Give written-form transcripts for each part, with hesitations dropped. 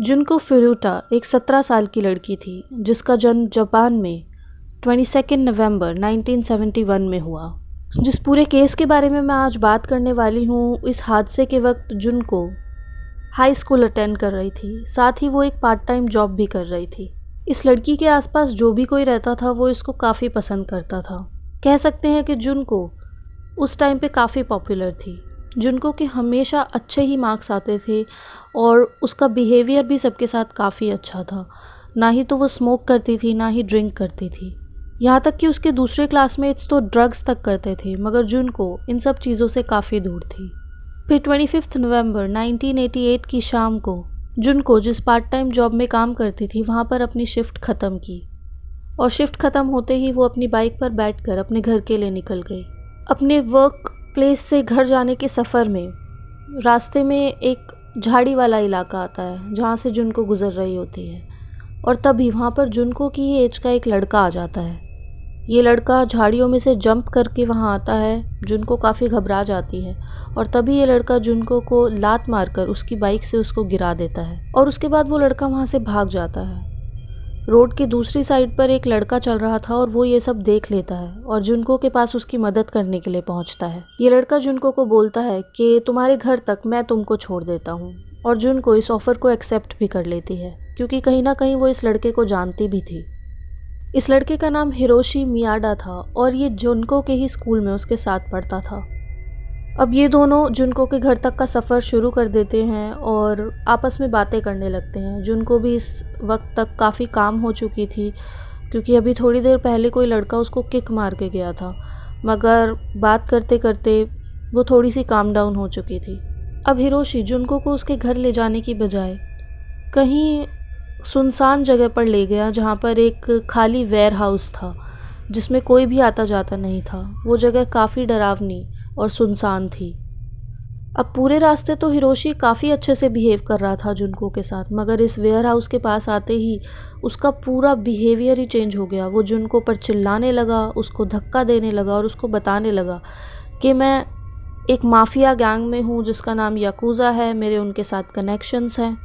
जुनको फुरुटा एक 17 साल की लड़की थी जिसका जन्म जापान में 22 नवंबर 1971 में हुआ। जिस पूरे केस के बारे में मैं आज बात करने वाली हूँ, इस हादसे के वक्त जुनको हाई स्कूल अटेंड कर रही थी, साथ ही वो एक पार्ट टाइम जॉब भी कर रही थी। इस लड़की के आसपास जो भी कोई रहता था वो इसको काफ़ी पसंद करता था। कह सकते हैं कि जुनको उस टाइम पे काफ़ी पॉपुलर थी। जुनको के हमेशा अच्छे ही मार्क्स आते थे और उसका बिहेवियर भी सबके साथ काफ़ी अच्छा था। ना ही तो वो स्मोक करती थी, ना ही ड्रिंक करती थी। यहाँ तक कि उसके दूसरे क्लासमेट्स तो ड्रग्स तक करते थे, मगर जुनको इन सब चीज़ों से काफ़ी दूर थी। फिर 25 नवंबर 1988 की शाम को जुनको जिस पार्ट टाइम जॉब में काम करती थी वहाँ पर अपनी शिफ्ट ख़त्म की और शिफ्ट ख़त्म होते ही वो अपनी बाइक पर बैठकर अपने घर के लिए निकल गई। अपने वर्क प्लेस से घर जाने के सफ़र में रास्ते में एक झाड़ी वाला इलाका आता है जहाँ से जुनको गुज़र रही होती है और तभी वहाँ पर जुनको की ही एज का एक लड़का आ जाता है। ये लड़का झाड़ियों में से जंप करके वहाँ आता है। जुनको काफ़ी घबरा जाती है और तभी ये लड़का जुनको को लात मारकर उसकी बाइक से उसको गिरा देता है और उसके बाद वो लड़का वहाँ से भाग जाता है। रोड की दूसरी साइड पर एक लड़का चल रहा था और वो ये सब देख लेता है और जुनको के पास उसकी मदद करने के लिए पहुंचता है। ये लड़का जुनको को बोलता है कि तुम्हारे घर तक मैं तुमको छोड़ देता हूँ और जुनको इस ऑफर को एक्सेप्ट भी कर लेती है क्योंकि कहीं ना कहीं वो इस लड़के को जानती भी थी। इस लड़के का नाम हिरोशी मियाडा था और ये जुनको के ही स्कूल में उसके साथ पढ़ता था। अब ये दोनों जुनको के घर तक का सफ़र शुरू कर देते हैं और आपस में बातें करने लगते हैं। जुनको भी इस वक्त तक काफ़ी काम हो चुकी थी क्योंकि अभी थोड़ी देर पहले कोई लड़का उसको किक मार के गया था, मगर बात करते करते वो थोड़ी सी काम डाउन हो चुकी थी। अब हिरोशी जुनको को उसके घर ले जाने की बजाय कहीं सुनसान जगह पर ले गया जहाँ पर एक खाली वेयर हाउस था जिसमें कोई भी आता जाता नहीं था। वो जगह काफ़ी डरावनी और सुनसान थी। अब पूरे रास्ते तो हिरोशी काफ़ी अच्छे से बिहेव कर रहा था जुनको के साथ, मगर इस वेयर हाउस के पास आते ही उसका पूरा बिहेवियर ही चेंज हो गया। वो जुनको पर चिल्लाने लगा, उसको धक्का देने लगा और उसको बताने लगा कि मैं एक माफिया गैंग में हूँ जिसका नाम याकूज़ा है, मेरे उनके साथ कनेक्शंस हैं।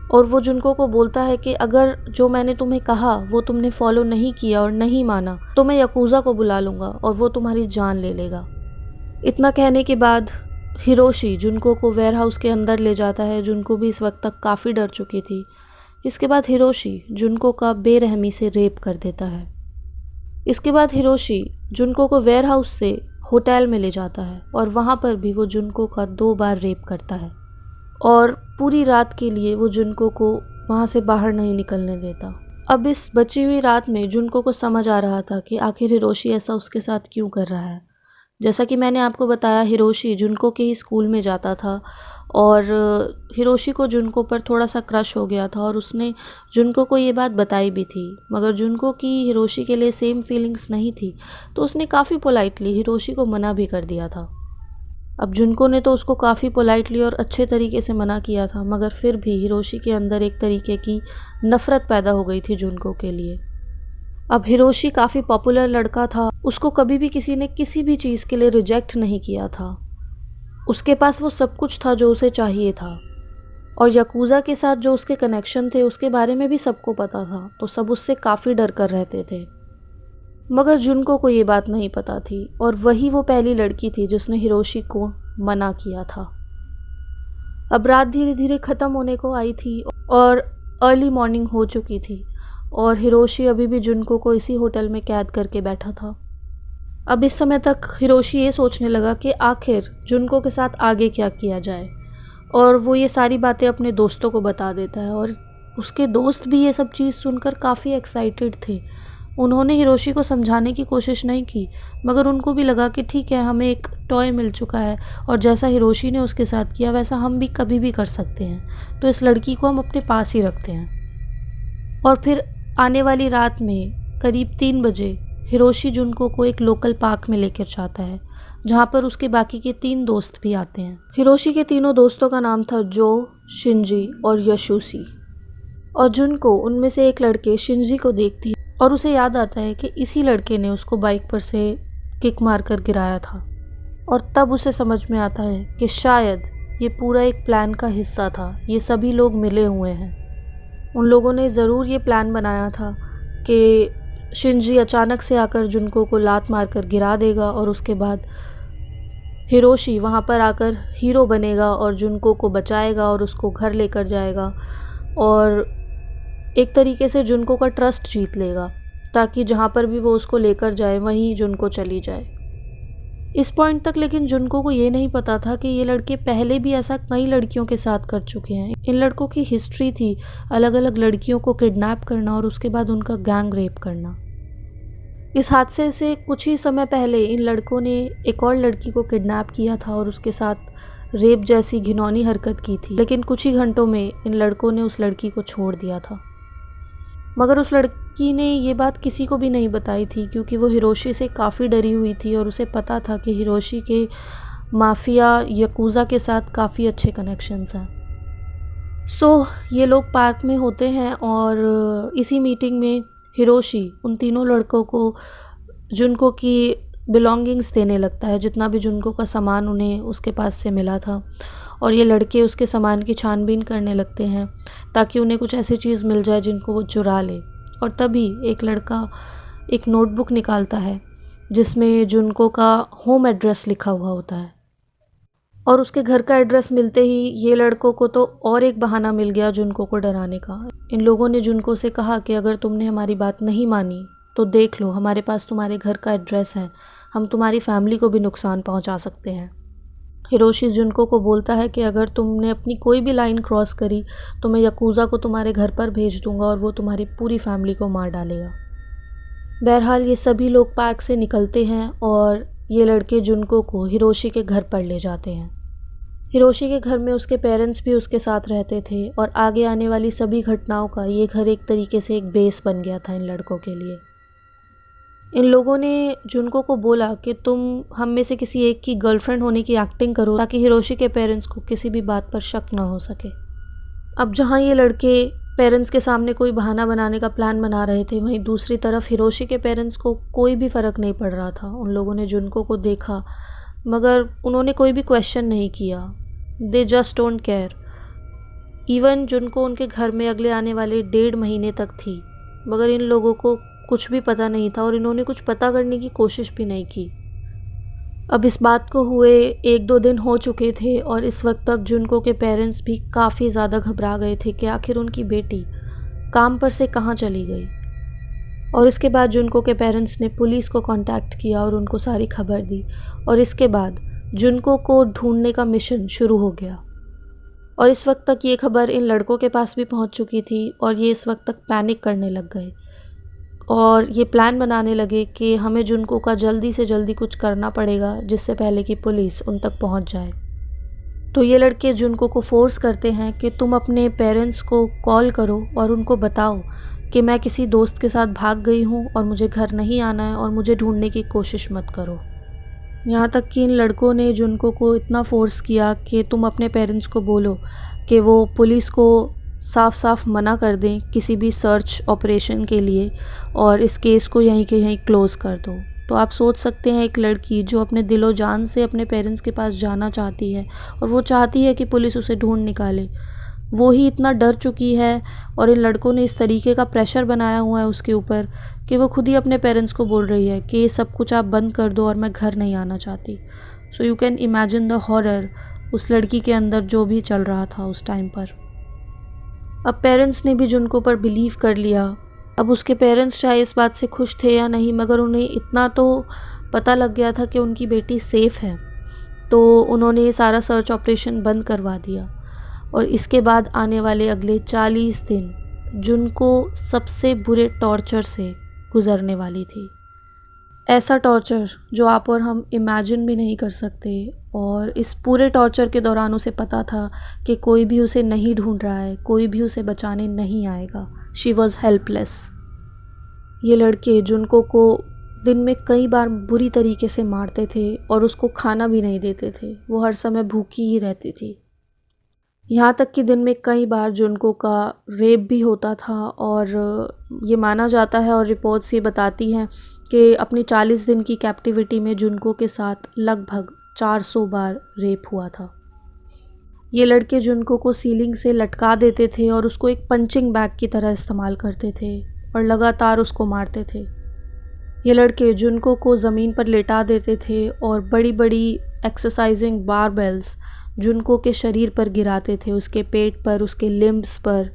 और वो जुनको को बोलता है कि अगर जो मैंने तुम्हें कहा वो तुमने फॉलो नहीं किया और नहीं माना तो मैं याकूज़ा को बुला लूँगा और वो तुम्हारी जान ले लेगा। इतना कहने के बाद हिरोशी जुनको को वेयर हाउस के अंदर ले जाता है। जुनको भी इस वक्त तक काफ़ी डर चुकी थी। इसके बाद हिरोशी जुनको का बेरहमी से रेप कर देता है। इसके बाद हिरोशी जुनको को वेयर हाउस से होटल में ले जाता है और वहाँ पर भी वो जुनको का 2 बार रेप करता है और पूरी रात के लिए वो जुनको को वहाँ से बाहर नहीं निकलने देता। अब इस बची हुई रात में जुनको को समझ आ रहा था कि आखिर हिरोशी ऐसा उसके साथ क्यों कर रहा है। जैसा कि मैंने आपको बताया, हिरोशी जुनको के ही स्कूल में जाता था और हिरोशी को जुनको पर थोड़ा सा क्रश हो गया था और उसने जुनको को ये बात बताई भी थी, मगर जुनको की हिरोशी के लिए सेम फीलिंग्स नहीं थी तो उसने काफ़ी पोलाइटली हिरोशी को मना भी कर दिया था। अब जुनको ने तो उसको काफ़ी पोलाइटली और अच्छे तरीके से मना किया था, मगर फिर भी हिरोशी के अंदर एक तरीके की नफ़रत पैदा हो गई थी जुनको के लिए। अब हिरोशी काफ़ी पॉपुलर लड़का था, उसको कभी भी किसी ने किसी भी चीज़ के लिए रिजेक्ट नहीं किया था। उसके पास वो सब कुछ था जो उसे चाहिए था और याकूज़ा के साथ जो उसके कनेक्शन थे उसके बारे में भी सबको पता था, तो सब उससे काफ़ी डर कर रहते थे। मगर जुनको को ये बात नहीं पता थी और वही वो पहली लड़की थी जिसने हिरोशी को मना किया था। अब रात धीरे धीरे ख़त्म होने को आई थी और अर्ली मॉर्निंग हो चुकी थी और हिरोशी अभी भी जुनको को इसी होटल में कैद करके बैठा था। अब इस समय तक हिरोशी ये सोचने लगा कि आखिर जुनको के साथ आगे क्या किया जाए और वो ये सारी बातें अपने दोस्तों को बता देता है और उसके दोस्त भी ये सब चीज़ सुनकर काफ़ी एक्साइटेड थे। उन्होंने हिरोशी को समझाने की कोशिश नहीं की, मगर उनको भी लगा कि ठीक है, हमें एक टॉय मिल चुका है और जैसा हिरोशी ने उसके साथ किया वैसा हम भी कभी भी कर सकते हैं, तो इस लड़की को हम अपने पास ही रखते हैं। और फिर आने वाली रात में करीब 3 बजे हिरोशी जुनको को एक लोकल पार्क में लेकर जाता है जहाँ पर उसके बाकी के 3 दोस्त भी आते हैं। हिरोशी के तीनों दोस्तों का नाम था जो, शिंजी और यशुसी। और जुनको उनमें से एक लड़के शिंजी को देखती है और उसे याद आता है कि इसी लड़के ने उसको बाइक पर से किक मारकर गिराया था और तब उसे समझ में आता है कि शायद ये पूरा एक प्लान का हिस्सा था। ये सभी लोग मिले हुए हैं। उन लोगों ने ज़रूर ये प्लान बनाया था कि शिनजी अचानक से आकर जुनको को लात मारकर गिरा देगा और उसके बाद हिरोशी वहाँ पर आकर हीरो बनेगा और जुनको को बचाएगा और उसको घर लेकर जाएगा और एक तरीके से जुनको का ट्रस्ट जीत लेगा, ताकि जहाँ पर भी वो उसको लेकर जाए वहीं जुनको चली जाए। इस पॉइंट तक लेकिन जुनको को ये नहीं पता था कि ये लड़के पहले भी ऐसा कई लड़कियों के साथ कर चुके हैं। इन लड़कों की हिस्ट्री थी अलग अलग लड़कियों को किडनैप करना और उसके बाद उनका गैंग रेप करना। इस हादसे से कुछ ही समय पहले इन लड़कों ने एक और लड़की को किडनैप किया था और उसके साथ रेप जैसी घिनौनी हरकत की थी, लेकिन कुछ ही घंटों में इन लड़कों ने उस लड़की को छोड़ दिया था। मगर उस लड़की ने ये बात किसी को भी नहीं बताई थी, क्योंकि वो हिरोशी से काफ़ी डरी हुई थी और उसे पता था कि हिरोशी के माफिया यकूज़ा के साथ काफ़ी अच्छे कनेक्शंस हैं। ये लोग पार्क में होते हैं और इसी मीटिंग में हिरोशी उन तीनों लड़कों को जुनको की बिलोंगिंग्स देने लगता है, जितना भी जुनको का सामान उन्हें उसके पास से मिला था, और ये लड़के उसके सामान की छानबीन करने लगते हैं ताकि उन्हें कुछ ऐसी चीज़ मिल जाए जिनको वो चुरा ले। और तभी एक लड़का एक नोटबुक निकालता है जिसमें जुनको का होम एड्रेस लिखा हुआ होता है, और उसके घर का एड्रेस मिलते ही ये लड़कों को तो और एक बहाना मिल गया जुनको को डराने का। इन लोगों ने जुनको से कहा कि अगर तुमने हमारी बात नहीं मानी तो देख लो, हमारे पास तुम्हारे घर का एड्रेस है, हम तुम्हारी फैमिली को भी नुकसान पहुंचा सकते हैं। हिरोशी जुनको को बोलता है कि अगर तुमने अपनी कोई भी लाइन क्रॉस करी तो मैं यकूज़ा को तुम्हारे घर पर भेज दूंगा और वो तुम्हारी पूरी फैमिली को मार डालेगा। बहरहाल ये सभी लोग पार्क से निकलते हैं और ये लड़के जुनको को हिरोशी के घर पर ले जाते हैं। हिरोशी के घर में उसके पेरेंट्स भी उसके साथ रहते थे और आगे आने वाली सभी घटनाओं का ये घर एक तरीके से एक बेस बन गया था इन लड़कों के लिए। इन लोगों ने जुनको को बोला कि तुम हम में से किसी एक की गर्लफ्रेंड होने की एक्टिंग करो ताकि हिरोशी के पेरेंट्स को किसी भी बात पर शक ना हो सके। अब जहाँ ये लड़के पेरेंट्स के सामने कोई बहाना बनाने का प्लान बना रहे थे, वहीं दूसरी तरफ हिरोशी के पेरेंट्स को कोई भी फ़र्क नहीं पड़ रहा था। उन लोगों ने जुनको को देखा मगर उन्होंने कोई भी क्वेश्चन नहीं किया। They just don't care. Even जुनको उनके घर में अगले आने वाले 1.5 महीने तक थी, मगर इन लोगों को कुछ भी पता नहीं था और इन्होंने कुछ पता करने की कोशिश भी नहीं की। अब इस बात को हुए 1-2 दिन हो चुके थे और इस वक्त तक जुनको के पेरेंट्स भी काफ़ी ज़्यादा घबरा गए थे कि आखिर उनकी बेटी काम पर से कहाँ चली गई। और इसके बाद जुनको के पेरेंट्स ने पुलिस को कांटेक्ट किया और उनको सारी खबर दी, और इसके बाद जुनको को ढूंढने का मिशन शुरू हो गया। और इस वक्त तक ये खबर इन लड़कों के पास भी पहुंच चुकी थी और ये इस वक्त तक पैनिक करने लग गए और ये प्लान बनाने लगे कि हमें जुनको का जल्दी से जल्दी कुछ करना पड़ेगा जिससे पहले कि पुलिस उन तक पहुंच जाए। तो ये लड़के जुनको को फोर्स करते हैं कि तुम अपने पेरेंट्स को कॉल करो और उनको बताओ कि मैं किसी दोस्त के साथ भाग गई हूँ और मुझे घर नहीं आना है और मुझे ढूंढने की कोशिश मत करो। यहाँ तक कि इन लड़कों ने जुनको को इतना फोर्स किया कि तुम अपने पेरेंट्स को बोलो कि वो पुलिस को साफ साफ मना कर दें किसी भी सर्च ऑपरेशन के लिए और इस केस को यहीं के यहीं क्लोज़ कर दो। तो आप सोच सकते हैं एक लड़की जो अपने दिलो जान से अपने पेरेंट्स के पास जाना चाहती है और वो चाहती है कि पुलिस उसे ढूंढ निकाले, वो ही इतना डर चुकी है और इन लड़कों ने इस तरीके का प्रेशर बनाया हुआ है उसके ऊपर कि वो खुद ही अपने पेरेंट्स को बोल रही है कि ये सब कुछ आप बंद कर दो और मैं घर नहीं आना चाहती। So you can imagine the horror उस लड़की के अंदर जो भी चल रहा था उस टाइम पर। अब पेरेंट्स ने भी जुनको पर बिलीव कर लिया। अब उसके पेरेंट्स चाहे इस बात से खुश थे या नहीं, मगर उन्हें इतना तो पता लग गया था कि उनकी बेटी सेफ़ है, तो उन्होंने ये सारा सर्च ऑपरेशन बंद करवा दिया। और इसके बाद आने वाले अगले 40 दिन जुनको सबसे बुरे टॉर्चर से गुज़रने वाली थी। ऐसा टॉर्चर जो आप और हम इमेजिन भी नहीं कर सकते। और इस पूरे टॉर्चर के दौरान उसे पता था कि कोई भी उसे नहीं ढूंढ रहा है, कोई भी उसे बचाने नहीं आएगा। She was helpless. ये लड़के जुनको को दिन में कई बार बुरी तरीके से मारते थे और उसको खाना भी नहीं देते थे। वो हर समय भूखी ही रहती थी। यहाँ तक कि दिन में कई बार जुनको का रेप भी होता था और ये माना जाता है और रिपोर्ट्स ये बताती हैं कि अपनी 40 दिन की कैप्टिविटी में जुनको के साथ लगभग 400 बार रेप हुआ था। ये लड़के जुनको को सीलिंग से लटका देते थे और उसको एक पंचिंग बैग की तरह इस्तेमाल करते थे और लगातार उसको मारते थे। ये लड़के जुनको को ज़मीन पर लेटा देते थे और बड़ी बड़ी एक्सरसाइजिंग बारबेल्स जुनको के शरीर पर गिराते थे, उसके पेट पर, उसके लिम्ब्स पर।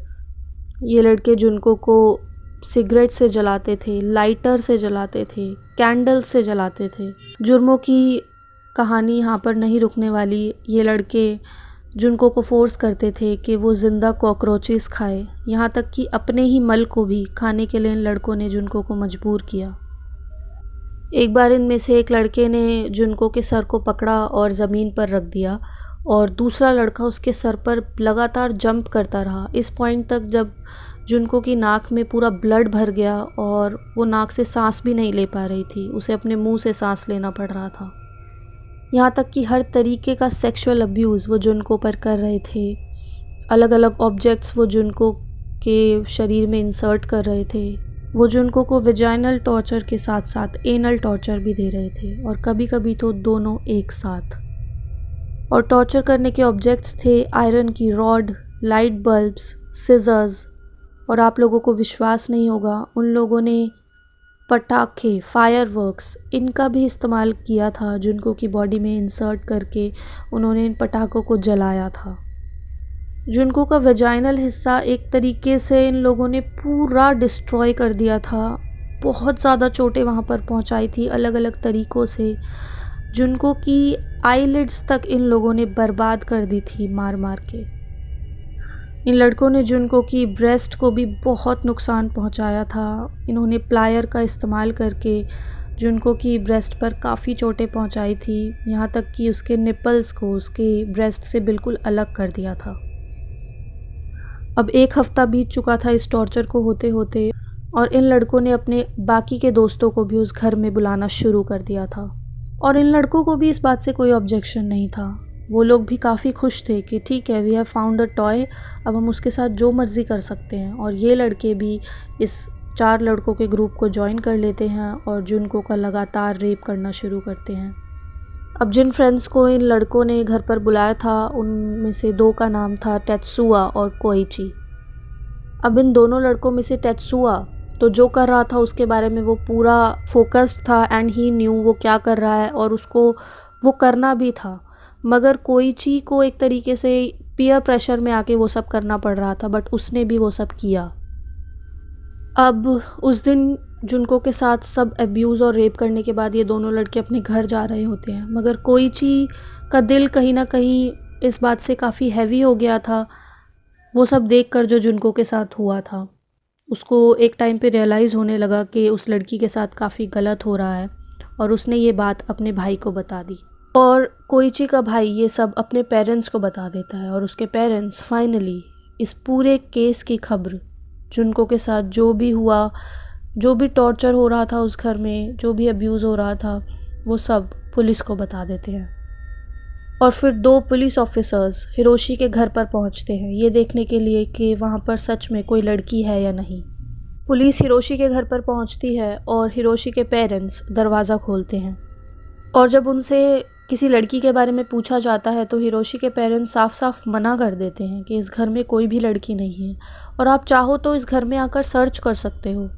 ये लड़के जुनको को सिगरेट से जलाते थे, लाइटर से जलाते थे, कैंडल से जलाते थे। जुर्मों की कहानी यहाँ पर नहीं रुकने वाली। ये लड़के जुनको को फोर्स करते थे कि वो ज़िंदा कॉकरोचेस खाए, यहाँ तक कि अपने ही मल को भी खाने के लिए इन लड़कों ने जुनको को मजबूर किया। एक बार इनमें से एक लड़के ने जुनको के सर को पकड़ा और ज़मीन पर रख दिया और दूसरा लड़का उसके सर पर लगातार जंप करता रहा, इस पॉइंट तक जब जुनको की नाक में पूरा ब्लड भर गया और वो नाक से सांस भी नहीं ले पा रही थी, उसे अपने मुंह से सांस लेना पड़ रहा था। यहाँ तक कि हर तरीके का सेक्सुअल अब्यूज़ वो जुनको पर कर रहे थे। अलग अलग ऑब्जेक्ट्स वो जुनको के शरीर में इंसर्ट कर रहे थे। वो जुनको को वेजाइनल टॉर्चर के साथ साथ एनल टॉर्चर भी दे रहे थे और कभी कभी तो दोनों एक साथ। और टॉर्चर करने के ऑब्जेक्ट्स थे आयरन की रॉड, लाइट बल्ब्स, सिजर्स, और आप लोगों को विश्वास नहीं होगा, उन लोगों ने पटाखे, फायरवर्क्स, इनका भी इस्तेमाल किया था। जुनको की बॉडी में इंसर्ट करके उन्होंने इन पटाखों को जलाया था। जुनको का वेजाइनल हिस्सा एक तरीके से इन लोगों ने पूरा डिस्ट्रॉय कर दिया था। बहुत ज़्यादा चोटें वहाँ पर पहुँचाई थी अलग अलग तरीक़ों से। जुनको की आईलिड्स तक इन लोगों ने बर्बाद कर दी थी मार मार के। इन लड़कों ने जुनको की ब्रेस्ट को भी बहुत नुकसान पहुँचाया था। इन्होंने प्लायर का इस्तेमाल करके जुनको की ब्रेस्ट पर काफ़ी चोटें पहुँचाई थी, यहाँ तक कि उसके निपल्स को उसके ब्रेस्ट से बिल्कुल अलग कर दिया था। अब 1 हफ़्ता बीत चुका था इस टॉर्चर को होते होते और इन लड़कों ने अपने बाकी के दोस्तों को भी उस घर में बुलाना शुरू कर दिया था और इन लड़कों को भी इस बात से कोई ऑब्जेक्शन नहीं था। वो लोग भी काफ़ी खुश थे कि ठीक है, we have found a toy, अब हम उसके साथ जो मर्ज़ी कर सकते हैं। और ये लड़के भी इस 4 लड़कों के ग्रुप को ज्वाइन कर लेते हैं और जुनको का लगातार रेप करना शुरू करते हैं। अब जिन फ्रेंड्स को इन लड़कों ने घर पर बुलाया था उनमें से 2 का नाम था टेत्सुआ और कोइची। अब इन दोनों लड़कों में से टेत्सुआ तो जो कर रहा था उसके बारे में वो पूरा फोकस्ड था एंड ही न्यू वो क्या कर रहा है और उसको वो करना भी था। मगर कोइची को एक तरीके से पीयर प्रेशर में आके वो सब करना पड़ रहा था, बट उसने भी वो सब किया। अब उस दिन जुनको के साथ सब अब्यूज़ और रेप करने के बाद ये दोनों लड़के अपने घर जा रहे होते हैं, मगर कोइची का दिल कहीं ना कहीं इस बात से काफ़ी हैवी हो गया था। वो सब देखकर जो जुनको के साथ हुआ था, उसको एक टाइम पे रियलाइज़ होने लगा कि उस लड़की के साथ काफ़ी गलत हो रहा है और उसने ये बात अपने भाई को बता दी। और कोइची का भाई ये सब अपने पेरेंट्स को बता देता है और उसके पेरेंट्स फाइनली इस पूरे केस की खबर, जुनको के साथ जो भी हुआ, जो भी टॉर्चर हो रहा था उस घर में, जो भी अब्यूज़ हो रहा था, वो सब पुलिस को बता देते हैं। और फिर 2 पुलिस ऑफिसर्स हिरोशी के घर पर पहुंचते हैं ये देखने के लिए कि वहाँ पर सच में कोई लड़की है या नहीं। पुलिस हिरोशी के घर पर पहुंचती है और हिरोशी के पेरेंट्स दरवाज़ा खोलते हैं और जब उनसे किसी लड़की के बारे में पूछा जाता है तो हिरोशी के पेरेंट्स साफ साफ मना कर देते हैं कि इस घर में कोई भी लड़की नहीं है और आप चाहो तो इस घर में आकर सर्च कर सकते हो।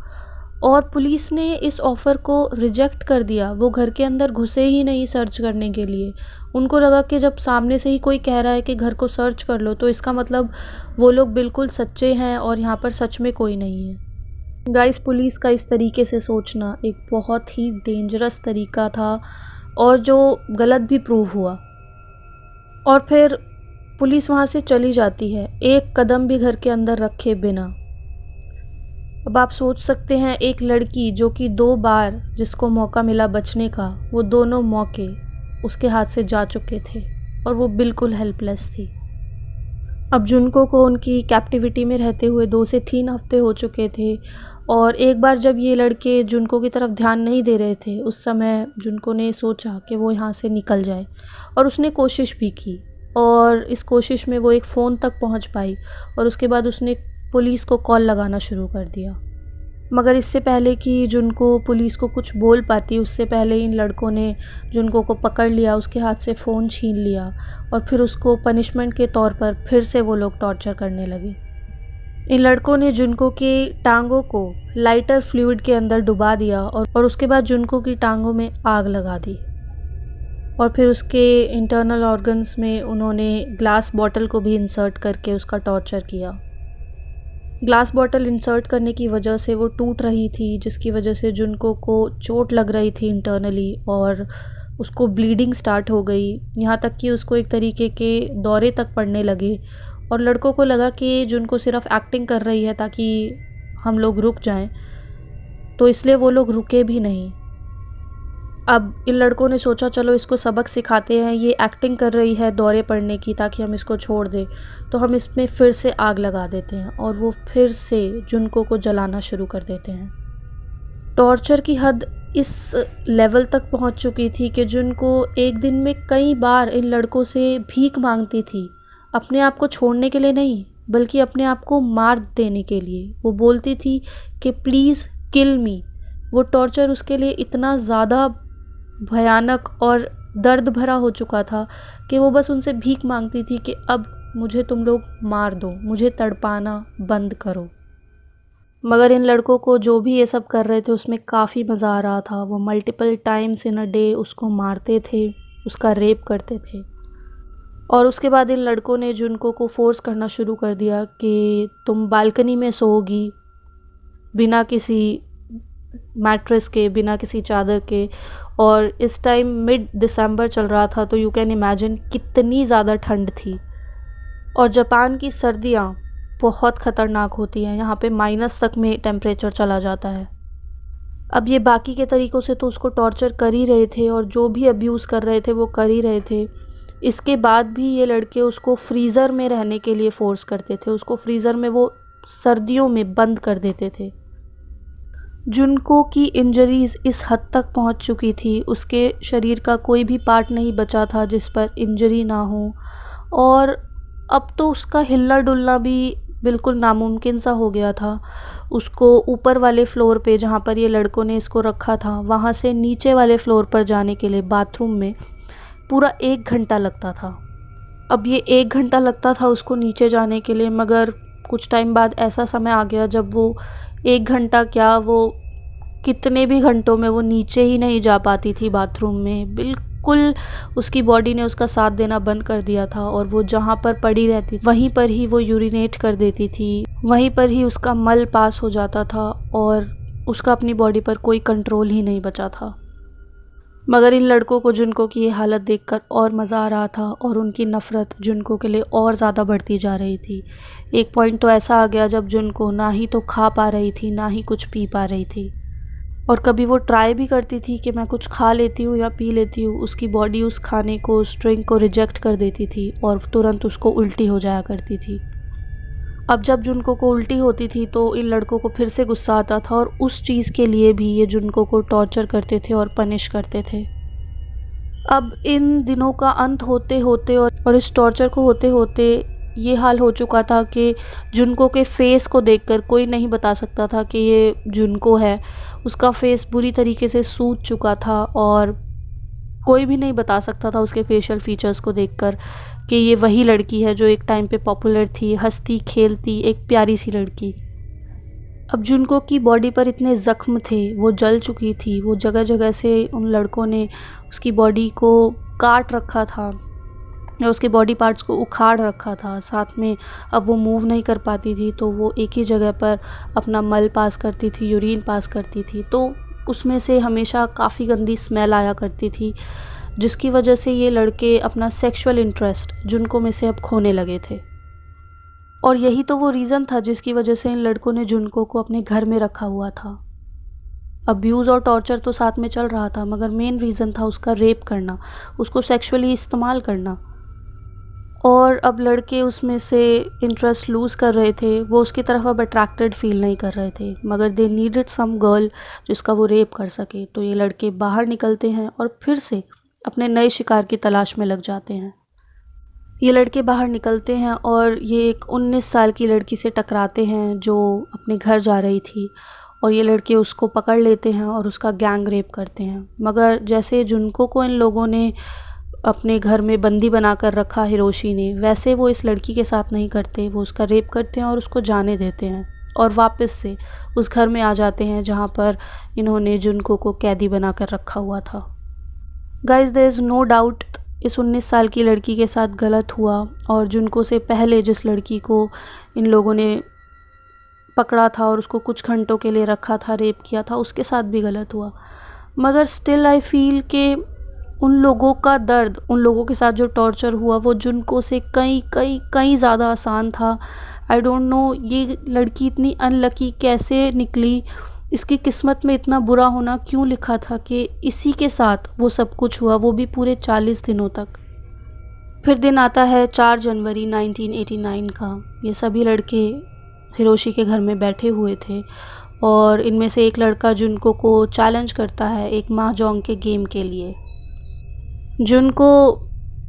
और पुलिस ने इस ऑफ़र को रिजेक्ट कर दिया, वो घर के अंदर घुसे ही नहीं सर्च करने के लिए। उनको लगा कि जब सामने से ही कोई कह रहा है कि घर को सर्च कर लो तो इसका मतलब वो लोग बिल्कुल सच्चे हैं और यहाँ पर सच में कोई नहीं है। गाइस, पुलिस का इस तरीके से सोचना एक बहुत ही डेंजरस तरीका था और जो गलत भी प्रूव हुआ। और फिर पुलिस वहाँ से चली जाती है, एक कदम भी घर के अंदर रखे बिना। अब आप सोच सकते हैं, एक लड़की जो कि 2 बार जिसको मौका मिला बचने का, वो दोनों मौके उसके हाथ से जा चुके थे और वो बिल्कुल हेल्पलेस थी। अब जुनको को उनकी कैप्टिविटी में रहते हुए 2 से 3 हफ्ते हो चुके थे और एक बार जब ये लड़के जुनको की तरफ ध्यान नहीं दे रहे थे, उस समय जुनको ने सोचा कि वो यहाँ से निकल जाए और उसने कोशिश भी की और इस कोशिश में वो एक फ़ोन तक पहुँच पाई और उसके बाद उसने पुलिस को कॉल लगाना शुरू कर दिया। मगर इससे पहले कि जुनको पुलिस को कुछ बोल पाती, उससे पहले इन लड़कों ने जुनको को पकड़ लिया, उसके हाथ से फ़ोन छीन लिया और फिर उसको पनिशमेंट के तौर पर फिर से वो लोग टॉर्चर करने लगे। इन लड़कों ने जुनको की टांगों को लाइटर फ्लूइड के अंदर डुबा दिया और उसके बाद जुनको की टांगों में आग लगा दी और फिर उसके इंटरनल ऑर्गन्स में उन्होंने ग्लास बॉटल को भी इंसर्ट करके उसका टॉर्चर किया। ग्लास बॉटल इंसर्ट करने की वजह से वो टूट रही थी, जिसकी वजह से जुनको को चोट लग रही थी इंटरनली और उसको ब्लीडिंग स्टार्ट हो गई, यहाँ तक कि उसको एक तरीके के दौरे तक पड़ने लगे और लड़कों को लगा कि जुनको सिर्फ एक्टिंग कर रही है ताकि हम लोग रुक जाएं, तो इसलिए वो लोग रुके भी नहीं। अब इन लड़कों ने सोचा चलो इसको सबक सिखाते हैं, ये एक्टिंग कर रही है दौरे पड़ने की ताकि हम इसको छोड़ दें, तो हम इसमें फिर से आग लगा देते हैं और वो फिर से जुनको को जलाना शुरू कर देते हैं। टॉर्चर की हद इस लेवल तक पहुंच चुकी थी कि जुनको एक दिन में कई बार इन लड़कों से भीख मांगती थी, अपने आप को छोड़ने के लिए नहीं बल्कि अपने आप को मार देने के लिए। वो बोलती थी कि प्लीज़ किल मी। वो टॉर्चर उसके लिए इतना ज़्यादा भयानक और दर्द भरा हो चुका था कि वो बस उनसे भीख मांगती थी कि अब मुझे तुम लोग मार दो, मुझे तड़पाना बंद करो। मगर इन लड़कों को जो भी ये सब कर रहे थे उसमें काफ़ी मज़ा आ रहा था। वो multiple times in a day उसको मारते थे, उसका रेप करते थे और उसके बाद इन लड़कों ने जुनको को फोर्स करना शुरू कर दिया कि तुम बालकनी में सोओगी बिना किसी मैट्रेस के, बिना किसी चादर के। और इस टाइम मिड दिसंबर चल रहा था, तो यू कैन इमेजिन कितनी ज़्यादा ठंड थी। और जापान की सर्दियाँ बहुत ख़तरनाक होती हैं, यहाँ पे माइनस तक में टेम्परेचर चला जाता है। अब ये बाकी के तरीक़ों से तो उसको टॉर्चर कर ही रहे थे और जो भी अब्यूज़ कर रहे थे वो कर ही रहे थे। इसके बाद भी ये लड़के उसको फ्रीज़र में रहने के लिए फ़ोर्स करते थे, उसको फ्रीज़र में वो सर्दियों में बंद कर देते थे। जुनको की इंजरीज़ इस हद तक पहुंच चुकी थी, उसके शरीर का कोई भी पार्ट नहीं बचा था जिस पर इंजरी ना हो और अब तो उसका हिलना डुलना भी बिल्कुल नामुमकिन सा हो गया था। उसको ऊपर वाले फ्लोर पे जहाँ पर ये लड़कों ने इसको रखा था, वहाँ से नीचे वाले फ्लोर पर जाने के लिए बाथरूम में पूरा 1 घंटा लगता था। अब ये 1 घंटा लगता था उसको नीचे जाने के लिए, मगर कुछ टाइम बाद ऐसा समय आ गया जब वो 1 घंटा क्या, वो कितने भी घंटों में वो नीचे ही नहीं जा पाती थी बाथरूम में। बिल्कुल उसकी बॉडी ने उसका साथ देना बंद कर दिया था और वो जहाँ पर पड़ी रहती वहीं पर ही वो यूरिनेट कर देती थी, वहीं पर ही उसका मल पास हो जाता था और उसका अपनी बॉडी पर कोई कंट्रोल ही नहीं बचा था। मगर इन लड़कों को जुनको की ये हालत देखकर और मज़ा आ रहा था और उनकी नफ़रत जुनको के लिए और ज़्यादा बढ़ती जा रही थी। एक पॉइंट तो ऐसा आ गया जब जुनको ना ही तो खा पा रही थी, ना ही कुछ पी पा रही थी और कभी वो ट्राई भी करती थी कि मैं कुछ खा लेती हूँ या पी लेती हूँ, उसकी बॉडी उस खाने को, उस ड्रिंक को रिजेक्ट कर देती थी और तुरंत उसको उल्टी हो जाया करती थी। अब जब जुनको को उल्टी होती थी तो इन लड़कों को फिर से गुस्सा आता था और उस चीज़ के लिए भी ये जुनको को टॉर्चर करते थे और पनिश करते थे। अब इन दिनों का अंत होते होते और इस टॉर्चर को होते होते ये हाल हो चुका था कि जुनको के फेस को देखकर कोई नहीं बता सकता था कि ये जुनको है। उसका फेस बुरी तरीके से सूज चुका था और कोई भी नहीं बता सकता था उसके फेशियल फीचर्स को देखकर कि ये वही लड़की है जो एक टाइम पे पॉपुलर थी, हंसती खेलती एक प्यारी सी लड़की। अब जुनको की बॉडी पर इतने ज़ख्म थे, वो जल चुकी थी, वो जगह जगह से उन लड़कों ने उसकी बॉडी को काट रखा था या उसके बॉडी पार्ट्स को उखाड़ रखा था। साथ में अब वो मूव नहीं कर पाती थी, तो वो एक ही जगह पर अपना मल पास करती थी, यूरिन पास करती थी, तो उसमें से हमेशा काफ़ी गंदी स्मेल आया करती थी, जिसकी वजह से ये लड़के अपना सेक्सुअल इंटरेस्ट जुनको में से अब खोने लगे थे। और यही तो वो रीज़न था जिसकी वजह से इन लड़कों ने जुनको को अपने घर में रखा हुआ था। अब्यूज़ और टॉर्चर तो साथ में चल रहा था, मगर मेन रीज़न था उसका रेप करना, उसको सेक्सुअली इस्तेमाल करना। और अब लड़के उसमें से इंटरेस्ट लूज़ कर रहे थे, वो उसकी तरफ अब अट्रैक्टेड फील नहीं कर रहे थे, मगर दे नीडेड सम गर्ल जिसका वो रेप कर सके। तो ये लड़के बाहर निकलते हैं और फिर से अपने नए शिकार की तलाश में लग जाते हैं। ये लड़के बाहर निकलते हैं और ये एक 19 साल की लड़की से टकराते हैं जो अपने घर जा रही थी और ये लड़के उसको पकड़ लेते हैं और उसका गैंग रेप करते हैं। मगर जैसे जुनको को इन लोगों ने अपने घर में बंदी बना कर रखा हिरोशी ने, वैसे वो इस लड़की के साथ नहीं करते। वो उसका रेप करते हैं और उसको जाने देते हैं और वापस से उस घर में आ जाते हैं जहाँ पर इन्होंने जुनको को कैदी बना कर रखा हुआ था। Guys, there is no doubt इस 19 साल की लड़की के साथ गलत हुआ, और जुनको से पहले जिस लड़की को इन लोगों ने पकड़ा था और उसको कुछ घंटों के लिए रखा था, रेप किया था, उसके साथ भी गलत हुआ। मगर स्टिल आई फील कि उन लोगों का दर्द, उन लोगों के साथ जो टॉर्चर हुआ वो जुनको से कई कई कई ज़्यादा आसान था। आई डोंट नो ये लड़की इतनी अनलकी कैसे निकली, इसकी किस्मत में इतना बुरा होना क्यों लिखा था कि इसी के साथ वो सब कुछ हुआ, वो भी पूरे 40 दिनों तक। फिर दिन आता है 4 जनवरी 1989 का। ये सभी लड़के हिरोशी के घर में बैठे हुए थे और इनमें से एक लड़का जुनको को चैलेंज करता है एक mahjong के गेम के लिए। जुनको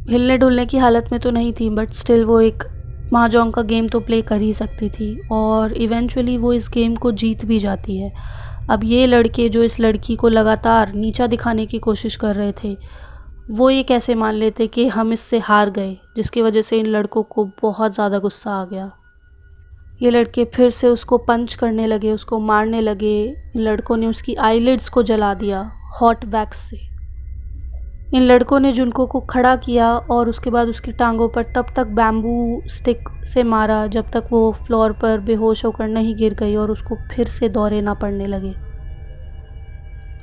हिलने डुलने की हालत में तो नहीं थी, बट स्टिल वो एक mahjong का गेम तो प्ले कर ही सकती थी और इवेंचुअली वो इस गेम को जीत भी जाती है। अब ये लड़के जो इस लड़की को लगातार नीचा दिखाने की कोशिश कर रहे थे, वो ये कैसे मान लेते कि हम इससे हार गए, जिसकी वजह से इन लड़कों को बहुत ज़्यादा गुस्सा आ गया। ये लड़के फिर से उसको पंच करने लगे, उसको मारने लगे। इन लड़कों ने उसकी आईलिड्स को जला दिया हॉट वैक्स से। इन लड़कों ने जुनको को खड़ा किया और उसके बाद उसकी टांगों पर तब तक बैम्बू स्टिक से मारा जब तक वो फ्लोर पर बेहोश होकर नहीं गिर गई और उसको फिर से दौरे ना पड़ने लगे।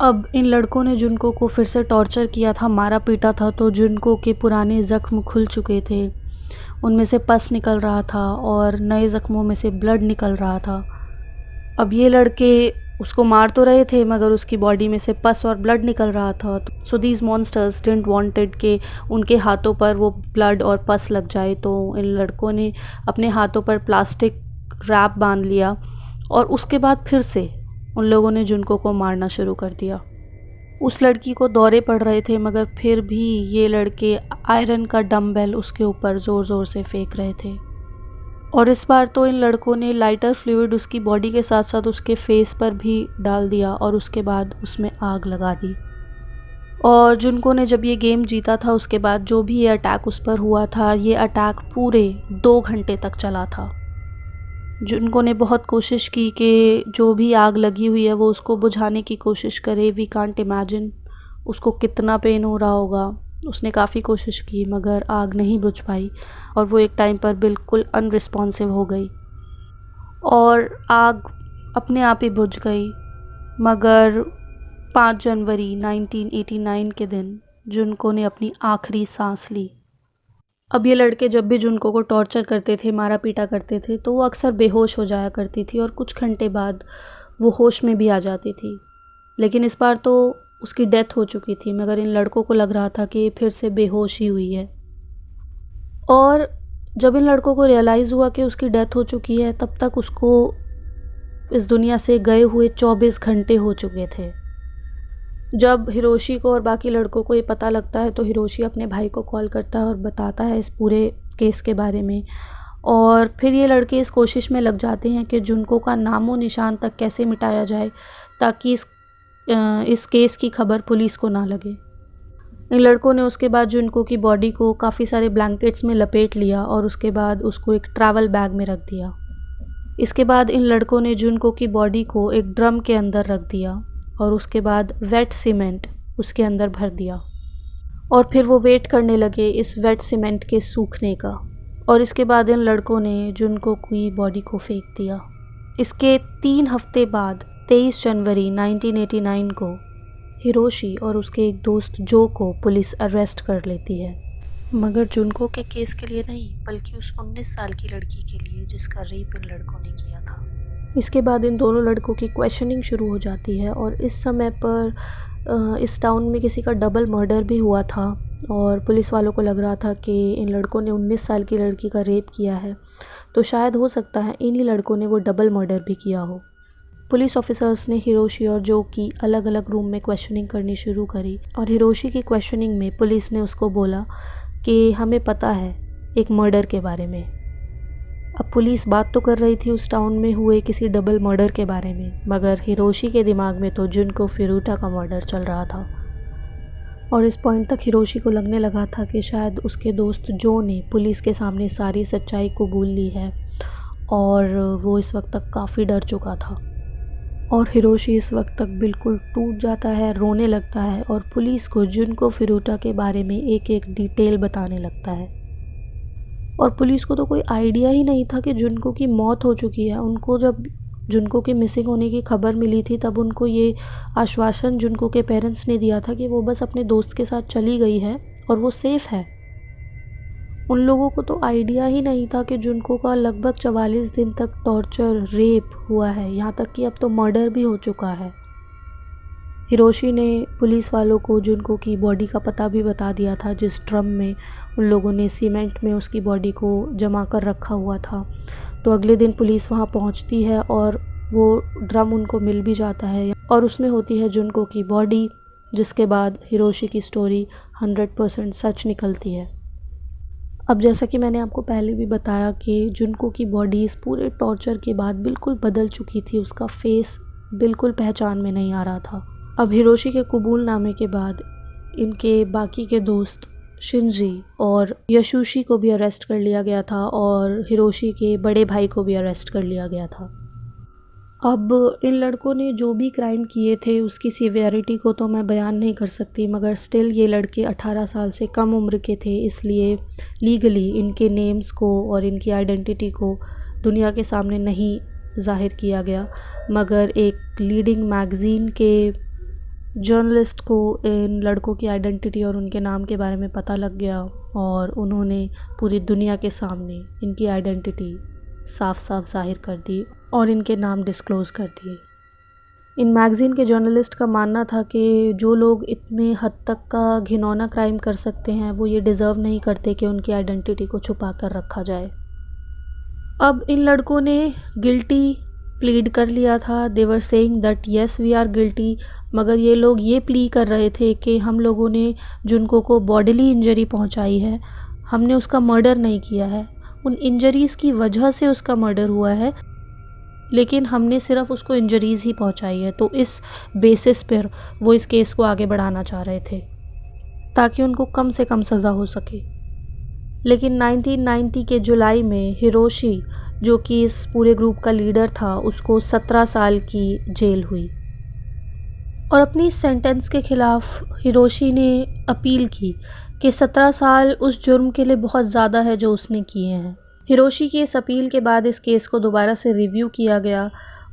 अब इन लड़कों ने जुनको को फिर से टॉर्चर किया था, मारा पीटा था, तो जुनको के पुराने ज़ख्म खुल चुके थे, उनमें से पस निकल रहा था और नए ज़ख्मों में से ब्लड निकल रहा था। अब ये लड़के उसको मार तो रहे थे मगर उसकी बॉडी में से पस और ब्लड निकल रहा था। So these monsters didn't wanted कि उनके हाथों पर वो ब्लड और पस लग जाए, तो इन लड़कों ने अपने हाथों पर प्लास्टिक रैप बांध लिया और उसके बाद फिर से उन लोगों ने जुनको को मारना शुरू कर दिया। उस लड़की को दौरे पड़ रहे थे मगर फिर भी ये लड़के आयरन का डम्बेल उसके ऊपर ज़ोर ज़ोर से फेंक रहे थे। और इस बार तो इन लड़कों ने लाइटर फ्लूइड उसकी बॉडी के साथ साथ उसके फेस पर भी डाल दिया और उसके बाद उसमें आग लगा दी। और जुनको ने जब ये गेम जीता था उसके बाद जो भी ये अटैक उस पर हुआ था, ये अटैक पूरे 2 घंटे तक चला था। जुनको ने बहुत कोशिश की कि जो भी आग लगी हुई है वो उसको बुझाने की कोशिश करे। वी कांट इमेजिन उसको कितना पेन हो रहा होगा। उसने काफ़ी कोशिश की मगर आग नहीं बुझ पाई और वो एक टाइम पर बिल्कुल अनरिस्पॉन्सिव हो गई और आग अपने आप ही बुझ गई। मगर 5 जनवरी 1989 के दिन जुनको ने अपनी आखिरी सांस ली। अब ये लड़के जब भी जुनको को टॉर्चर करते थे, मारा पीटा करते थे, तो वो अक्सर बेहोश हो जाया करती थी और कुछ घंटे बाद वो होश में भी आ जाती थी। लेकिन इस बार तो उसकी डेथ हो चुकी थी मगर इन लड़कों को लग रहा था कि ये फिर से बेहोश ही हुई है। और जब इन लड़कों को रियलाइज़ हुआ कि उसकी डेथ हो चुकी है, तब तक उसको इस दुनिया से गए हुए 24 घंटे हो चुके थे। जब हिरोशी को और बाकी लड़कों को ये पता लगता है तो हिरोशी अपने भाई को कॉल करता है और बताता है इस पूरे केस के बारे में। और फिर ये लड़के इस कोशिश में लग जाते हैं कि जुनको का नामो निशान तक कैसे मिटाया जाए ताकि इस केस की खबर पुलिस को ना लगे। इन लड़कों ने उसके बाद जुनको की बॉडी को काफ़ी सारे ब्लैंकेट्स में लपेट लिया और उसके बाद उसको एक ट्रैवल बैग में रख दिया। इसके बाद इन लड़कों ने जुनको की बॉडी को एक ड्रम के अंदर रख दिया और उसके बाद वेट सीमेंट उसके अंदर भर दिया और फिर वो वेट करने लगे इस वेट सीमेंट के सूखने का। और इसके बाद इन लड़कों ने जुनको की बॉडी को फेंक दिया। इसके 3 हफ्ते बाद 23 जनवरी 1989 को हिरोशी और उसके एक दोस्त जो को पुलिस अरेस्ट कर लेती है, मगर जुनको के केस के लिए नहीं बल्कि उस 19 साल की लड़की के लिए जिसका रेप इन लड़कों ने किया था। इसके बाद इन दोनों लड़कों की क्वेश्चनिंग शुरू हो जाती है और इस समय पर इस टाउन में किसी का डबल मर्डर भी हुआ था और पुलिस वालों को लग रहा था कि इन लड़कों ने 19 साल की लड़की का रेप किया है, तो शायद हो सकता है इन्हीं लड़कों ने वो डबल मर्डर भी किया हो। पुलिस ऑफिसर्स ने हिरोशी और जो की अलग अलग रूम में क्वेश्चनिंग करनी शुरू करी और हिरोशी की क्वेश्चनिंग में पुलिस ने उसको बोला कि हमें पता है एक मर्डर के बारे में। अब पुलिस बात तो कर रही थी उस टाउन में हुए किसी डबल मर्डर के बारे में, मगर हिरोशी के दिमाग में तो जुनको फिरूटा का मर्डर चल रहा था। और इस पॉइंट तक हिरोशी को लगने लगा था कि शायद उसके दोस्त जो ने पुलिस के सामने सारी सच्चाई कबूल ली है, और वो इस वक्त तक काफ़ी डर चुका था। और हिरोशी इस वक्त तक बिल्कुल टूट जाता है, रोने लगता है और पुलिस को जुनको फिरूटा के बारे में एक एक डिटेल बताने लगता है। और पुलिस को तो कोई आइडिया ही नहीं था कि जुनको की मौत हो चुकी है। उनको जब जुनको के मिसिंग होने की खबर मिली थी तब उनको ये आश्वासन जुनको के पेरेंट्स ने दिया था कि वो बस अपने दोस्त के साथ चली गई है और वो सेफ़ है। उन लोगों को तो आइडिया ही नहीं था कि जुनको का लगभग 44 दिन तक टॉर्चर, रेप हुआ है, यहाँ तक कि अब तो मर्डर भी हो चुका है। हिरोशी ने पुलिस वालों को जुनको की बॉडी का पता भी बता दिया था, जिस ड्रम में उन लोगों ने सीमेंट में उसकी बॉडी को जमा कर रखा हुआ था। तो अगले दिन पुलिस वहाँ पहुँचती है और वो ड्रम उनको मिल भी जाता है और उसमें होती है जुनको की बॉडी, जिसके बाद हिरोशी की स्टोरी 100% सच निकलती है। अब जैसा कि मैंने आपको पहले भी बताया कि जुनको की बॉडी इस पूरे टॉर्चर के बाद बिल्कुल बदल चुकी थी, उसका फेस बिल्कुल पहचान में नहीं आ रहा था। अब हिरोशी के कबूलनामे के बाद इनके बाकी के दोस्त शिंजी और यशुशी को भी अरेस्ट कर लिया गया था और हिरोशी के बड़े भाई को भी अरेस्ट कर लिया गया था। अब इन लड़कों ने जो भी क्राइम किए थे उसकी सीवियरिटी को तो मैं बयान नहीं कर सकती, मगर स्टिल ये लड़के 18 साल से कम उम्र के थे, इसलिए लीगली इनके नेम्स को और इनकी आइडेंटिटी को दुनिया के सामने नहीं जाहिर किया गया। मगर एक लीडिंग मैगज़ीन के जर्नलिस्ट को इन लड़कों की आइडेंटिटी और उनके नाम के बारे में पता लग गया और उन्होंने पूरी दुनिया के सामने इनकी आइडेंटिटी साफ साफ जाहिर कर दी और इनके नाम डिस्क्लोज़ कर दिए। इन मैगज़ीन के जर्नलिस्ट का मानना था कि जो लोग इतने हद तक का घिनौना क्राइम कर सकते हैं वो ये डिज़र्व नहीं करते कि उनकी आइडेंटिटी को छुपा कर रखा जाए। अब इन लड़कों ने गिल्टी प्लीड कर लिया था। They were saying that yes we are guilty, मगर ये लोग ये प्ली कर रहे थे कि हम लोगों ने जुनको को बॉडीली इंजरी पहुंचाई है, हमने उसका मर्डर नहीं किया है, उन इंजरीज़ की वजह से उसका मर्डर हुआ है, लेकिन हमने सिर्फ उसको इंजरीज़ ही पहुंचाई है। तो इस बेसिस पर वो इस केस को आगे बढ़ाना चाह रहे थे ताकि उनको कम से कम सज़ा हो सके। लेकिन 1990 के जुलाई में हिरोशी, जो कि इस पूरे ग्रुप का लीडर था, उसको 17 साल की जेल हुई। और अपनी इस सेंटेंस के ख़िलाफ़ हिरोशी ने अपील की कि 17 साल उस जुर्म के लिए बहुत ज़्यादा है जो उसने किए हैं। हिरोशी की इस अपील के बाद इस केस को दोबारा से रिव्यू किया गया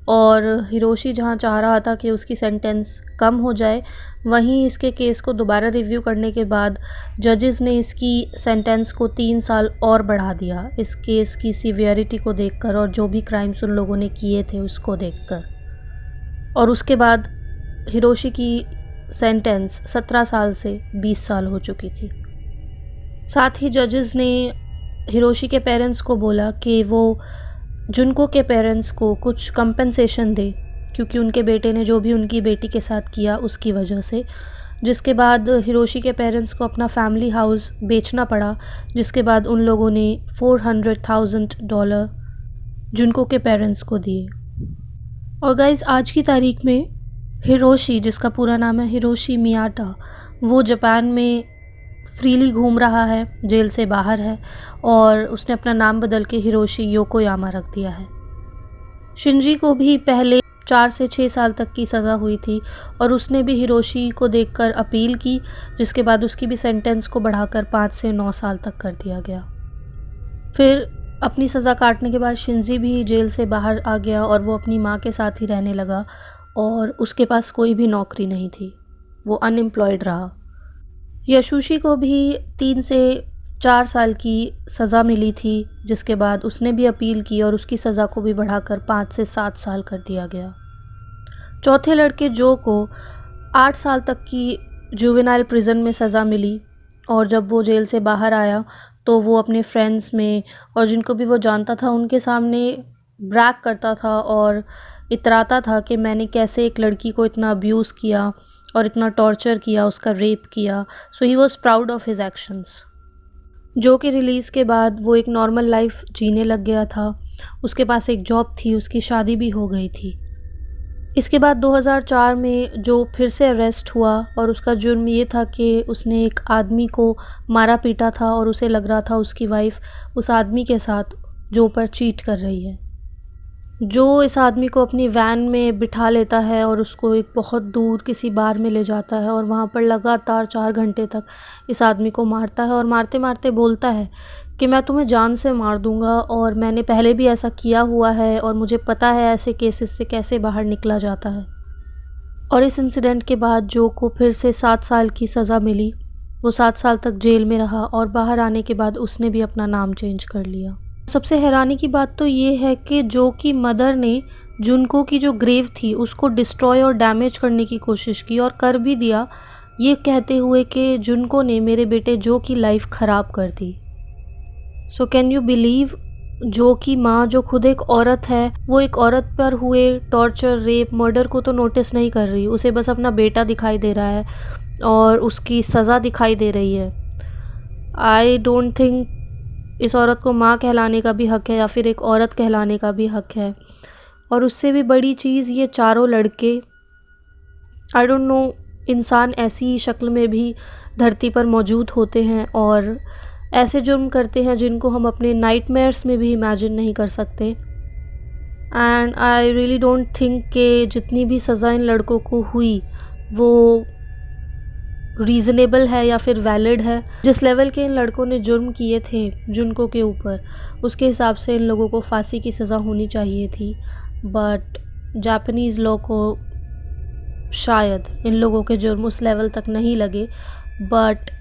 और हिरोशी जहां चाह रहा था कि उसकी सेंटेंस कम हो जाए, वहीं इसके केस को दोबारा रिव्यू करने के बाद जजेस ने इसकी सेंटेंस को 3 साल और बढ़ा दिया, इस केस की सीवियरिटी को देखकर और जो भी क्राइम्स उन लोगों ने किए थे उसको देखकर। और उसके बाद हिरोशी की सेंटेंस 17 साल से 20 साल हो चुकी थी। साथ ही जजेस ने हिरोशी के पेरेंट्स को बोला कि वो जुनको के पेरेंट्स को कुछ कंपनसेशन दे, क्योंकि उनके बेटे ने जो भी उनकी बेटी के साथ किया उसकी वजह से। जिसके बाद हिरोशी के पेरेंट्स को अपना फैमिली हाउस बेचना पड़ा, जिसके बाद उन लोगों ने $400,000 जुनको के पेरेंट्स को दिए। और गाइस, आज की तारीख में हिरोशी, जिसका पूरा नाम है हिरोशी मियाटा, वो जापान में फ्रीली घूम रहा है, जेल से बाहर है और उसने अपना नाम बदल के हिरोशी योकोयामा रख दिया है। शिंजी को भी पहले 4 से 6 साल तक की सज़ा हुई थी और उसने भी हिरोशी को देखकर अपील की, जिसके बाद उसकी भी सेंटेंस को बढ़ाकर 5 से 9 साल तक कर दिया गया। फिर अपनी सज़ा काटने के बाद शिंजी भी जेल से बाहर आ गया और वो अपनी माँ के साथ ही रहने लगा और उसके पास कोई भी नौकरी नहीं थी, वो अनएम्प्लॉयड रहा। यशुशी को भी 3 से 4 साल की सज़ा मिली थी, जिसके बाद उसने भी अपील की और उसकी सज़ा को भी बढ़ाकर 5 से 7 साल कर दिया गया। चौथे लड़के जो को 8 साल तक की जुवेनाइल प्रिजन में सज़ा मिली और जब वो जेल से बाहर आया तो वो अपने फ्रेंड्स में और जिनको भी वो जानता था उनके सामने ब्रैग करता था और इतराता था कि मैंने कैसे एक लड़की को इतना अब्यूज़ किया और इतना टॉर्चर किया, उसका रेप किया। So he was proud of his actions. जो कि रिलीज़ के बाद वो एक नॉर्मल लाइफ जीने लग गया था। उसके पास एक जॉब थी, उसकी शादी भी हो गई थी। इसके बाद 2004 में जो फिर से अरेस्ट हुआ और उसका जुर्म ये था कि उसने एक आदमी को मारा पीटा था और उसे लग रहा था उसकी वाइफ उस आदमी के साथ जो ऊपर चीट कर रही है। जो इस आदमी को अपनी वैन में बिठा लेता है और उसको एक बहुत दूर किसी बार में ले जाता है और वहाँ पर लगातार 4 घंटे तक इस आदमी को मारता है और मारते-मारते बोलता है कि मैं तुम्हें जान से मार दूँगा और मैंने पहले भी ऐसा किया हुआ है और मुझे पता है ऐसे केसेस से कैसे बाहर निकला जाता है। और इस इंसिडेंट के बाद जो को फिर से 7 साल की सज़ा मिली। वो 7 साल तक जेल में रहा और बाहर आने के बाद उसने भी अपना नाम चेंज कर लिया। सबसे हैरानी की बात तो ये है कि जो की मदर ने जुनको की जो ग्रेव थी उसको डिस्ट्रॉय और डैमेज करने की कोशिश की और कर भी दिया, ये कहते हुए कि जुनको ने मेरे बेटे जो की लाइफ ख़राब कर दी। सो कैन यू बिलीव, जो की माँ जो खुद एक औरत है, वो एक औरत पर हुए टॉर्चर, रेप, मर्डर को तो नोटिस नहीं कर रही। उसे बस अपना बेटा दिखाई दे रहा है और उसकी सज़ा दिखाई दे रही है। आई डोंट थिंक इस औरत को माँ कहलाने का भी हक़ है या फिर एक औरत कहलाने का भी हक़ है। और उससे भी बड़ी चीज़, ये चारों लड़के, आई डोंट नो, इंसान ऐसी शक्ल में भी धरती पर मौजूद होते हैं और ऐसे जुर्म करते हैं जिनको हम अपने नाइटमेयर्स में भी इमेजिन नहीं कर सकते। And I really don't think कि जितनी भी सज़ा इन लड़कों को हुई वो रीज़नेबल है या फिर वैलिड है। जिस लेवल के इन लड़कों ने जुर्म किए थे जुनको के ऊपर, उसके हिसाब से इन लोगों को फांसी की सज़ा होनी चाहिए थी। बट जापानीज़ लॉ को शायद इन लोगों के जुर्म उस लेवल तक नहीं लगे। But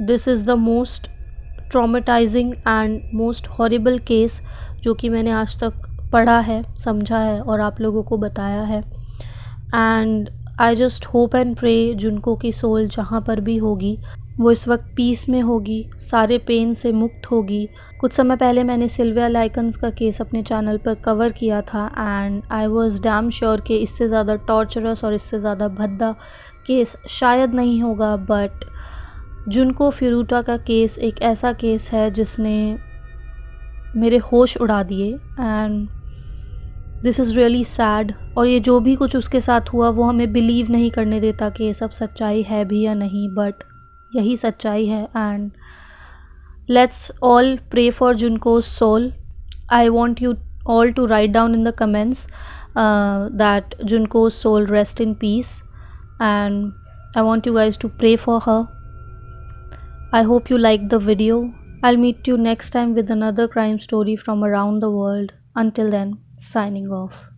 this is the most traumatising and most horrible case जो कि मैंने आज तक पढ़ा है, समझा है और आप लोगों को बताया है। And I just hope and pray जुनको की सोल जहाँ पर भी होगी वो इस वक्त पीस में होगी, सारे पेन से मुक्त होगी। कुछ समय पहले मैंने सिल्विया लाइकन्स का केस अपने चैनल पर कवर किया था and I was damn sure कि इससे ज़्यादा टॉर्चरस और इससे ज़्यादा भद्दा केस शायद नहीं होगा। बट जुनको फिरूटा का केस एक ऐसा केस है जिसने मेरे होश उड़ा दिए and this is really sad. और ये जो भी कुछ उसके साथ हुआ वो हमें बिलीव नहीं करने देता कि ये सब सच्चाई है भी या नहीं, बट यही सच्चाई है। And let's all pray for Junko's soul. I want you all to write down in the comments that Junko's soul rest in peace, and I want you guys to pray for her. I hope you liked the video. I'll meet you next time with another crime story from around the world. Until then, signing off.